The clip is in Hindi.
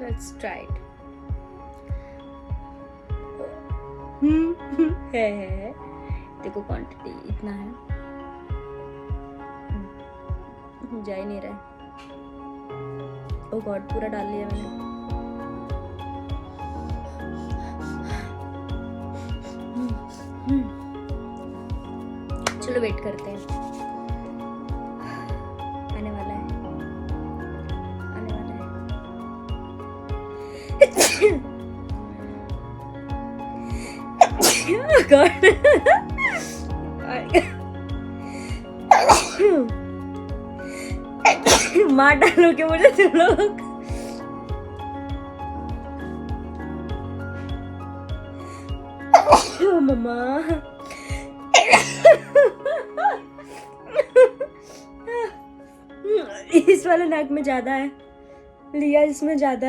Let's try it. है देखो क्वांटिटी इतना है, जा ही नहीं रहा है। ओ गॉड, पूरा डाल लिया मैंने। चलो वेट करते हैं, आने वाला है, आने वाला है। गॉड मार डालोगे मुझे तुम लोग। मम्मा इस वाले नाक में ज्यादा है, लिया इसमें ज्यादा है।